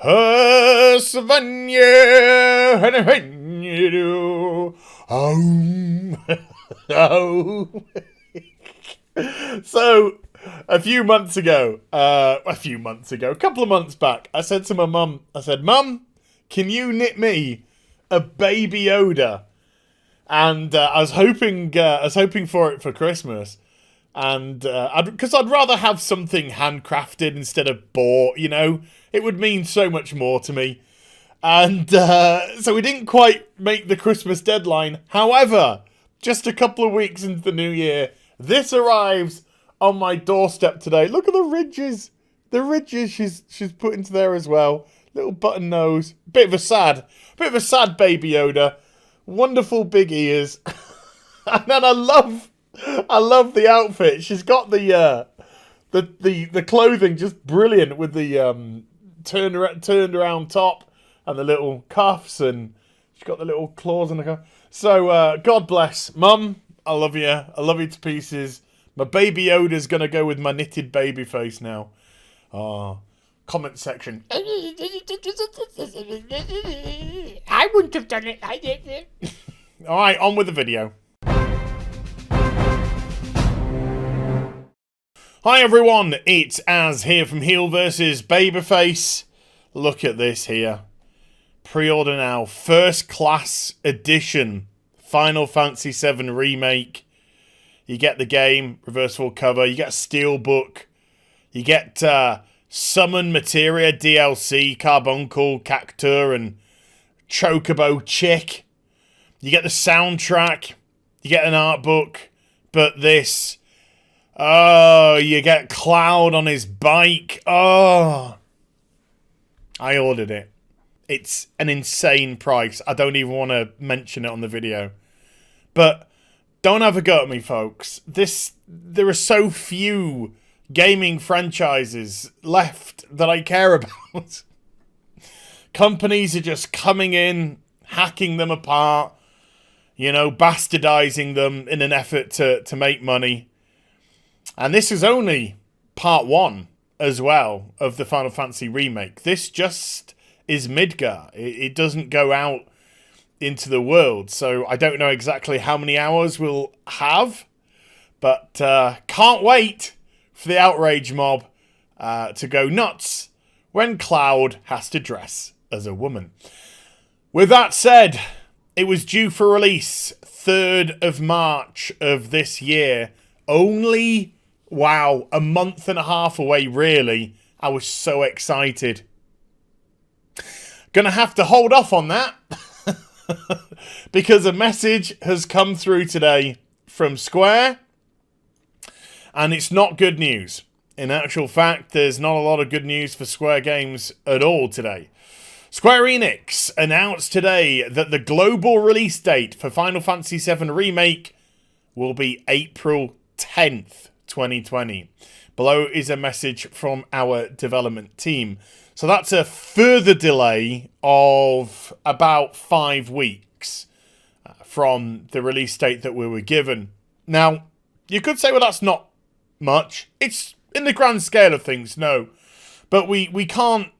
So, a couple of months back, I said to my mum, Mum, can you knit me a Baby Yoda? And I was hoping for it for Christmas. And because I'd rather have something handcrafted instead of bought, you know, it would mean so much more to me. And so we didn't quite make the Christmas deadline. However, just a couple of weeks into the new year, this arrives on my doorstep today. Look at the ridges. The ridges she's put into there as well. Little button nose. Bit of a sad Baby Yoda. Wonderful big ears. And then I love the outfit. She's got the clothing just brilliant with the turned around top and the little cuffs, and she's got the little claws on the cuff. So God bless, Mum. I love you. I love you to pieces. My Baby Yoda's gonna go with my knitted baby face now. Comment section. I wouldn't have done it. I did it. All right, on with the video. Hi everyone, it's Az here from HeelvsBabyface. Look at this here. Pre-order now. First Class Edition. Final Fantasy VII Remake. You get the game, reversible cover. You get a steelbook. You get Summon Materia DLC, Carbuncle, Cactur, and Chocobo Chick. You get the soundtrack. You get an art book. But this... oh, you get Cloud on his bike. Oh. I ordered it. It's an insane price. I don't even want to mention it on the video. But don't have a go at me, folks. There are so few gaming franchises left that I care about. Companies are just coming in, hacking them apart, you know, bastardizing them in an effort to make money. And this is only part 1 as well of the Final Fantasy remake. This just is Midgar. It doesn't go out into the world. So I don't know exactly how many hours we'll have. But can't wait for the outrage mob to go nuts when Cloud has to dress as a woman. With that said, it was due for release 3rd of March of this year. Only... wow, a month and a half away, really. I was so excited. Gonna have to hold off on that. Because a message has come through today from Square. And it's not good news. In actual fact, there's not a lot of good news for Square games at all today. Square Enix announced today that the global release date for Final Fantasy VII Remake will be April 10th. 2020. Below is a message from our development team. So that's a further delay of about 5 weeks from the release date that we were given. Now, you could say, well, that's not much. It's in the grand scale of things, no. But we can't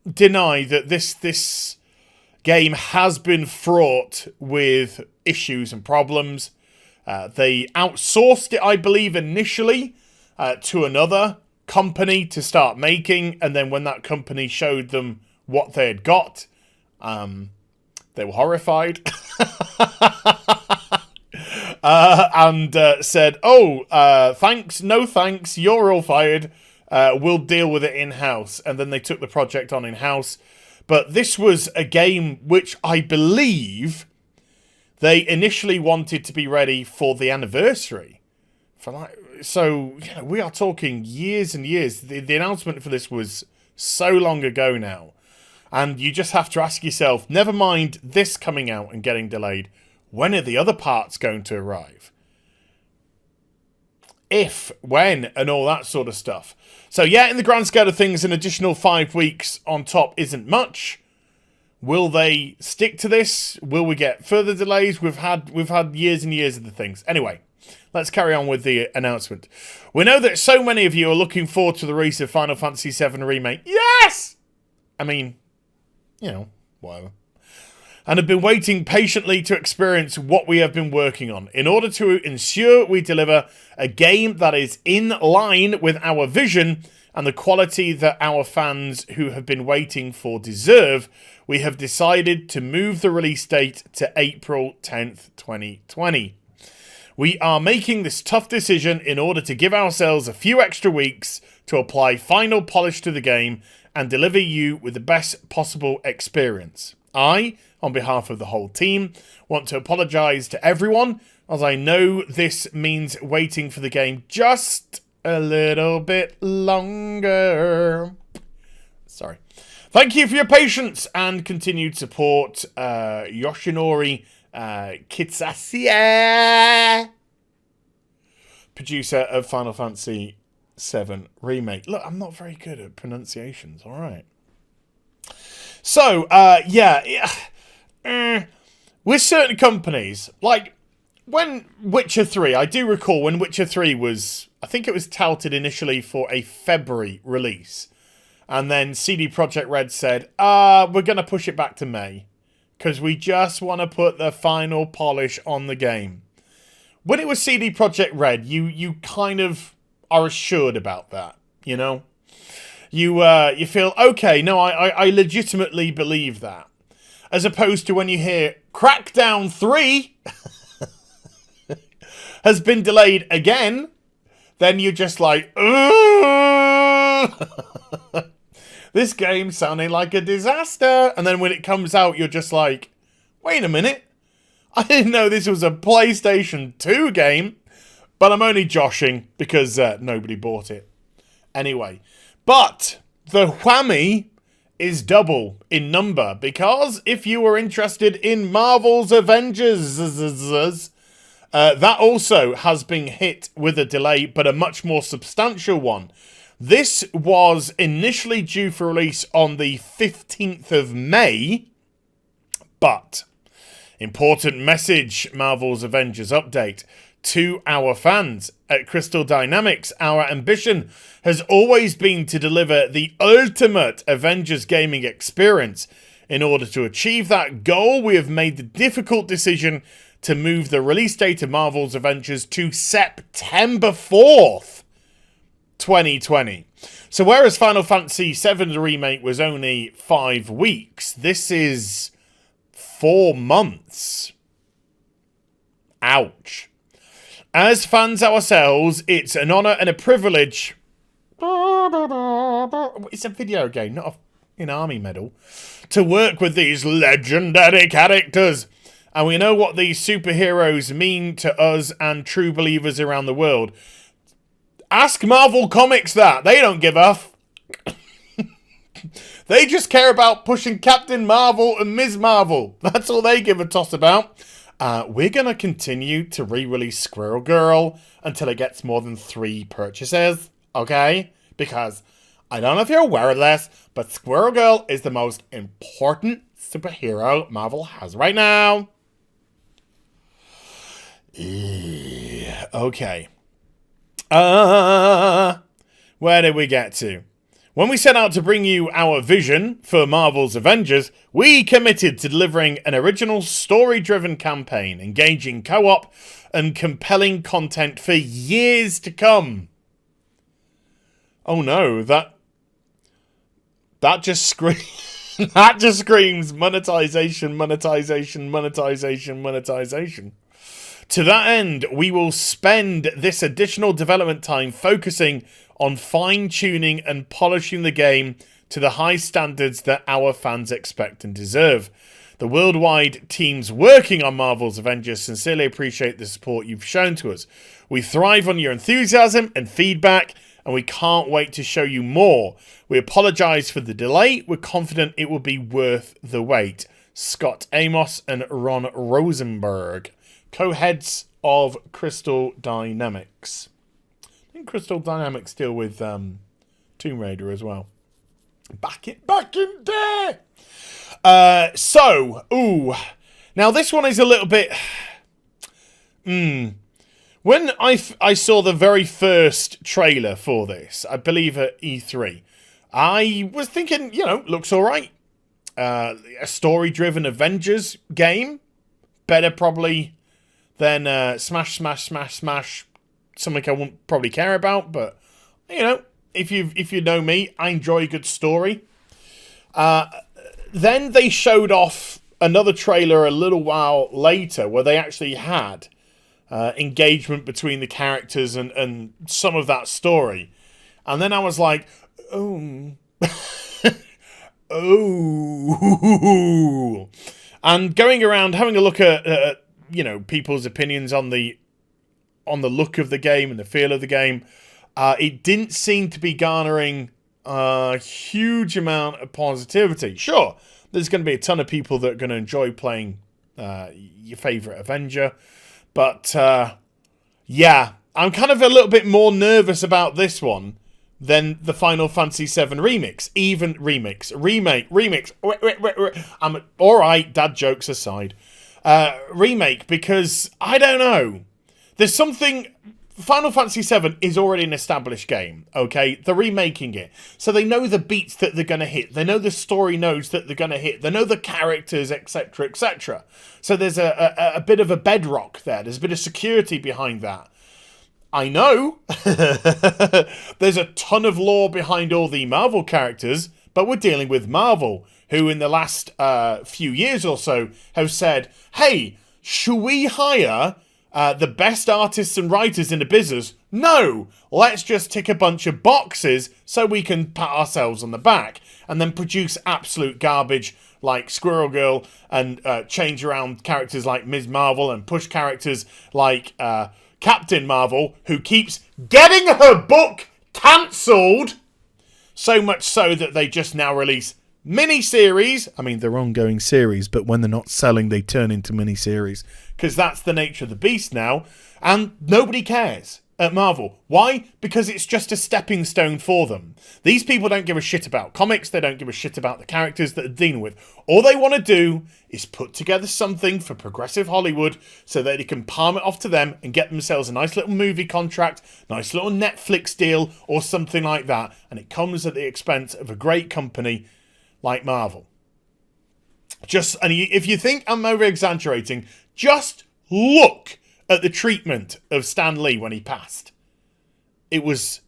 deny that this game has been fraught with issues and problems. They outsourced it, I believe, initially to another company to start making. And then when that company showed them what they had got, they were horrified. And said, thanks, no thanks, you're all fired. We'll deal with it in-house. And then they took the project on in-house. But this was a game which I believe... they initially wanted to be ready for the anniversary. So, you know, we are talking years and years. The announcement for this was so long ago now. And you just have to ask yourself, never mind this coming out and getting delayed, when are the other parts going to arrive? If, when, and all that sort of stuff. So, yeah, in the grand scale of things, an additional 5 weeks on top isn't much. Will they stick to this? Will we get further delays? We've had years and years of the things. Anyway, let's carry on with the announcement. We know that so many of you are looking forward to the release of Final Fantasy VII Remake. Yes! I mean, you know, whatever. And have been waiting patiently to experience what we have been working on in order to ensure we deliver a game that is in line with our vision and the quality that our fans who have been waiting for deserve. We have decided to move the release date to April 10th, 2020. We are making this tough decision in order to give ourselves a few extra weeks to apply final polish to the game and deliver you with the best possible experience. I, on behalf of the whole team, want to apologise to everyone, as I know this means waiting for the game just a little bit longer. Sorry. Thank you for your patience and continued support, Yoshinori Kitsasie, producer of Final Fantasy VII Remake. Look, I'm not very good at pronunciations, alright. So, with certain companies, like when Witcher 3, I do recall when Witcher 3 was, I think it was touted initially for a February release. And then CD Projekt Red said, we're going to push it back to May. Because we just want to put the final polish on the game. When it was CD Projekt Red, you kind of are assured about that, you know? You feel, okay, no, I legitimately believe that. As opposed to when you hear Crackdown 3 has been delayed again, then you're just like, this game sounding like a disaster. And then when it comes out, you're just like, wait a minute. I didn't know this was a PlayStation 2 game. But I'm only joshing because nobody bought it. Anyway, but the whammy is double in number. Because if you were interested in Marvel's Avengers, that also has been hit with a delay, but a much more substantial one. This was initially due for release on the 15th of May, but important message, Marvel's Avengers update to our fans. At Crystal Dynamics, our ambition has always been to deliver the ultimate Avengers gaming experience. In order to achieve that goal, we have made the difficult decision to move the release date of Marvel's Avengers to September 4th. 2020. So whereas Final Fantasy VII Remake was only 5 weeks, this is 4 months. Ouch. As fans ourselves, it's an honour and a privilege. It's a video game, not an army medal. To work with these legendary characters. And we know what these superheroes mean to us and true believers around the world. Ask Marvel Comics that. They don't give a They just care about pushing Captain Marvel and Ms. Marvel. That's all they give a toss about. We're going to continue to re-release Squirrel Girl until it gets more than 3 purchases. Okay? Because I don't know if you're aware of this, but Squirrel Girl is the most important superhero Marvel has right now. Okay. Where did we get to? When we set out to bring you our vision for Marvel's Avengers, we committed to delivering an original story-driven campaign, engaging co-op and compelling content for years to come. Oh no, that just screams that just screams monetization. To that end, we will spend this additional development time focusing on fine-tuning and polishing the game to the high standards that our fans expect and deserve. The worldwide teams working on Marvel's Avengers sincerely appreciate the support you've shown to us. We thrive on your enthusiasm and feedback, and we can't wait to show you more. We apologise for the delay. We're confident it will be worth the wait. Scott Amos and Ron Rosenberg, co-heads of Crystal Dynamics. I think Crystal Dynamics deal with Tomb Raider as well. Back in there. Now this one is a little bit. When I saw the very first trailer for this, I believe at E3, I was thinking, looks all right. A story-driven Avengers game. Better probably than Smash, something I won't probably care about, but, if you know me, I enjoy a good story. Then they showed off another trailer a little while later where they actually had engagement between the characters and some of that story. And then I was like, oh. Oh. And going around, having a look at people's opinions on the look of the game and the feel of the game, it didn't seem to be garnering a huge amount of positivity. Sure, there's going to be a ton of people that are going to enjoy playing your favourite Avenger. But, yeah, I'm kind of a little bit more nervous about this one than the Final Fantasy VII remix. Remake. I'm alright, dad jokes aside. Remake, because, I don't know. There's something... Final Fantasy VII is already an established game, okay? They're remaking it. So they know the beats that they're going to hit. They know the story nodes that they're going to hit. They know the characters, etc., etc. So there's a bit of a bedrock there. There's a bit of security behind that. I know there's a ton of lore behind all the Marvel characters, but we're dealing with Marvel, who in the last few years or so have said, hey, should we hire... the best artists and writers in the business? No! Let's just tick a bunch of boxes so we can pat ourselves on the back and then produce absolute garbage like Squirrel Girl and change around characters like Ms. Marvel and push characters like Captain Marvel, who keeps getting her book cancelled. So much so that they just now release mini-series. I mean, they're ongoing series, but when they're not selling, they turn into mini-series. Because that's the nature of the beast now. And nobody cares at Marvel. Why? Because it's just a stepping stone for them. These people don't give a shit about comics. They don't give a shit about the characters that they're dealing with. All they want to do is put together something for progressive Hollywood so that they can palm it off to them and get themselves a nice little movie contract, nice little Netflix deal, or something like that. And it comes at the expense of a great company like Marvel. And if you think I'm over-exaggerating, just look at the treatment of Stan Lee when he passed. It was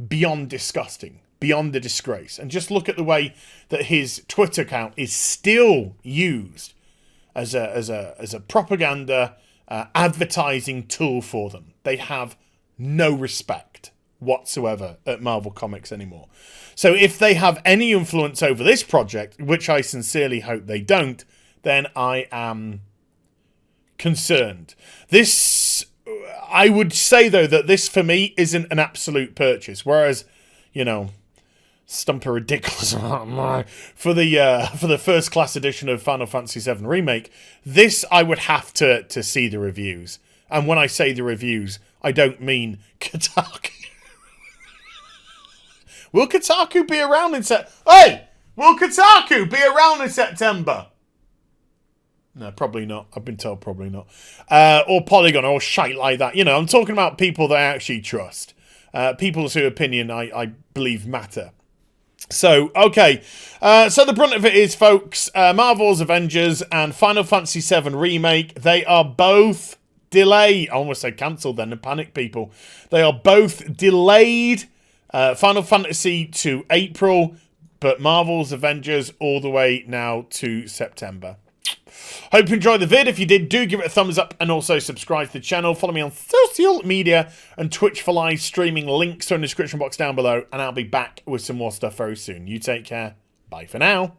beyond disgusting, beyond a disgrace. And just look at the way that his Twitter account is still used as a propaganda advertising tool for them. They have no respect whatsoever at Marvel Comics anymore. So if they have any influence over this project, which I sincerely hope they don't, then I am concerned. I would say though that this for me isn't an absolute purchase, whereas Stumper ridiculous for the first class edition of Final Fantasy VII Remake, this I would have to see the reviews. And when I say the reviews, I don't mean Kotaku. Will Kotaku be around in Will Kotaku be around in September? No, probably not. I've been told probably not. Or Polygon or shite like that. I'm talking about people that I actually trust. People whose opinion I believe matter. So, okay. So the brunt of it is, folks, Marvel's Avengers and Final Fantasy VII Remake, they are both delayed. I almost said cancelled then, the panic people. They are both delayed. Final Fantasy to April, but Marvel's Avengers all the way now to September. Hope you enjoyed the vid. If you did, do give it a thumbs up and also subscribe to the channel. Follow me on social media and Twitch for live streaming. Links are in the description box down below, and I'll be back with some more stuff very soon. You take care. Bye for now.